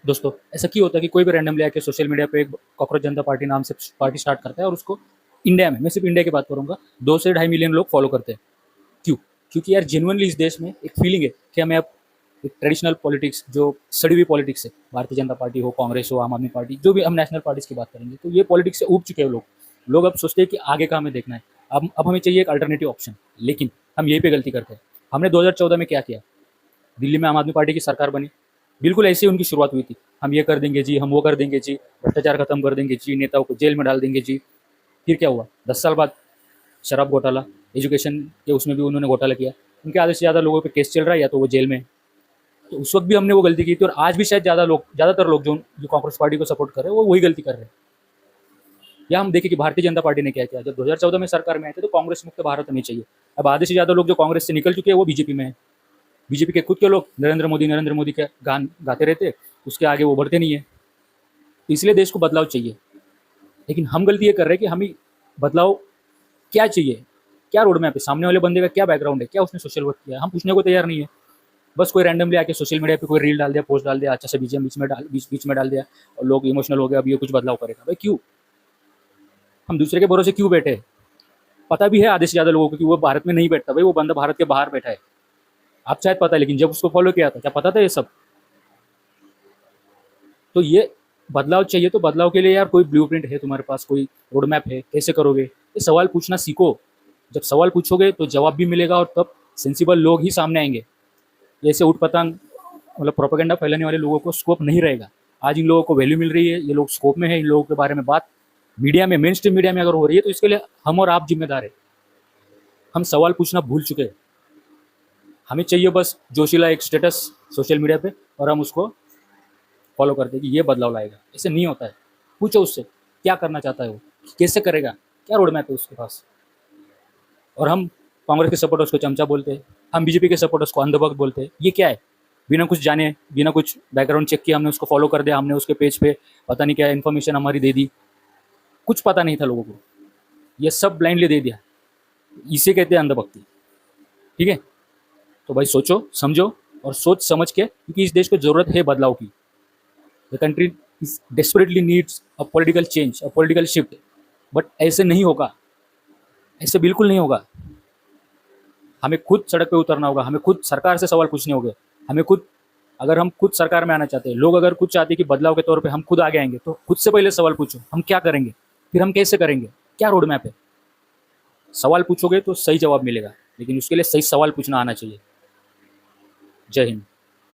दोस्तों ऐसा क्यों होता है कि कोई भी रैंडमली आके सोशल मीडिया पे एक कॉकरोच जनता पार्टी नाम से पार्टी स्टार्ट करता है और उसको इंडिया में, मैं सिर्फ इंडिया की बात करूंगा, 2 से 2.5 मिलियन लोग फॉलो करते हैं। क्यों? क्योंकि यार जेनुअनली इस देश में एक फीलिंग है कि हमें अब एक ट्रेडिशनल पॉलिटिक्स, जो सड़ी हुई पॉलिटिक्स है, भारतीय जनता पार्टी हो, कांग्रेस हो, आम आदमी पार्टी, जो भी हम नेशनल पार्टीज की बात करेंगे, तो ये पॉलिटिक्स से ऊब चुके हैं लोग। लोग अब सोचते हैं कि आगे का हमें देखना है, अब हमें चाहिए एक अल्टरनेटिव ऑप्शन। लेकिन हम यही पे गलती करते हैं। हमने 2014 में क्या किया? दिल्ली में आम आदमी पार्टी की सरकार बनी, बिल्कुल ऐसे ही उनकी शुरुआत हुई थी। हम ये कर देंगे जी, हम वो कर देंगे जी, भ्रष्टाचार खत्म कर देंगे जी, नेताओं को जेल में डाल देंगे जी। फिर क्या हुआ? 10 साल बाद शराब घोटाला, एजुकेशन के उसमें भी उन्होंने घोटाला किया। उनके आधे से ज़्यादा लोगों पे केस चल रहा है, या तो वो जेल में है। तो उस वक्त भी हमने वो गलती की थी, और आज भी शायद ज़्यादातर लोग जो कांग्रेस पार्टी को सपोर्ट कर रहे हैं, वो वही गलती कर रहे हैं। या हम देखें कि भारतीय जनता पार्टी ने क्या किया। जब 2014 में सरकार में आए थे तो कांग्रेस मुक्त भारत नहीं चाहिए। अब आधे से ज़्यादा लोग जो कांग्रेस से निकल चुके हैं वो बीजेपी में है। बीजेपी के खुद के लोग नरेंद्र मोदी के गान गाते रहते, उसके आगे वो बढ़ते नहीं है। तो इसलिए देश को बदलाव चाहिए। लेकिन हम गलती ये कर रहे हैं कि हमें बदलाव क्या चाहिए, क्या रोड मैप है, सामने वाले बंदे का क्या बैकग्राउंड है, क्या उसने सोशल वर्क किया, हम पूछने को तैयार नहीं है। बस कोई रैंडमली आके सोशल मीडिया पे कोई रील डाल दिया, पोस्ट डाल दिया, अच्छा से बीजीएम बीच में डाल दिया, और लोग इमोशनल हो गए, अब ये कुछ बदलाव करेगा। भाई क्यों? हम दूसरे के भरोसे क्यों बैठे? पता भी है आधे से ज़्यादा लोगों को कि वो भारत में नहीं बैठता, भाई वो बंदा भारत के बाहर बैठा है। आप शायद पता है, लेकिन जब उसको फॉलो किया था, क्या पता था ये सब? तो ये बदलाव चाहिए, तो बदलाव के लिए यार कोई ब्लूप्रिंट है तुम्हारे पास, कोई रोड मैप है, कैसे करोगे? ये सवाल पूछना सीखो। जब सवाल पूछोगे तो जवाब भी मिलेगा, और तब सेंसिबल लोग ही सामने आएंगे। जैसे उठ पटांग मतलब प्रोपेगेंडा फैलाने वाले लोगों को स्कोप नहीं रहेगा। आज इन लोगों को वैल्यू मिल रही है, ये लोग स्कोप में है, इन लोगों के बारे में बात मीडिया में, मेन स्ट्रीम मीडिया में अगर हो रही है, तो इसके लिए हम और आप जिम्मेदार है। हम सवाल पूछना भूल चुके हैं। हमें चाहिए बस जोशीला एक स्टेटस सोशल मीडिया पे, और हम उसको फॉलो करते हैं कि ये बदलाव लाएगा। ऐसे नहीं होता है। पूछो उससे क्या करना चाहता है, वो कैसे करेगा, क्या रोड मैप है उसके पास। और हम कांग्रेस के सपोर्टर्स को चमचा बोलते हैं, हम बीजेपी के सपोर्टर्स को अंधभक्त बोलते हैं। ये क्या है? बिना कुछ जाने, बिना कुछ बैकग्राउंड चेक किए हमने उसको फॉलो कर दिया, हमने उसके पेज पे पता नहीं क्या इन्फॉर्मेशन हमारी दे दी। कुछ पता नहीं था लोगों को, ये सब ब्लाइंडली दे दिया। इसे कहते हैं अंधभक्ति। ठीक है? तो भाई सोचो, समझो, और सोच समझ के, क्योंकि इस देश को जरूरत है बदलाव की। The country is desperately needs a political change, a political shift. But ऐसे नहीं होगा, ऐसे बिल्कुल नहीं होगा। हमें खुद सड़क पे उतरना होगा, हमें खुद सरकार से सवाल पूछने होंगे। हमें खुद, अगर हम खुद सरकार में आना चाहते हैं, लोग अगर खुद चाहते हैं कि बदलाव के तौर पे हम खुद आगे आएंगे, तो खुद से पहले सवाल पूछो, हम क्या करेंगे, फिर हम कैसे करेंगे, क्या रोड मैप है। सवाल पूछोगे तो सही जवाब मिलेगा, लेकिन उसके लिए सही सवाल पूछना आना चाहिए। जय हिंद।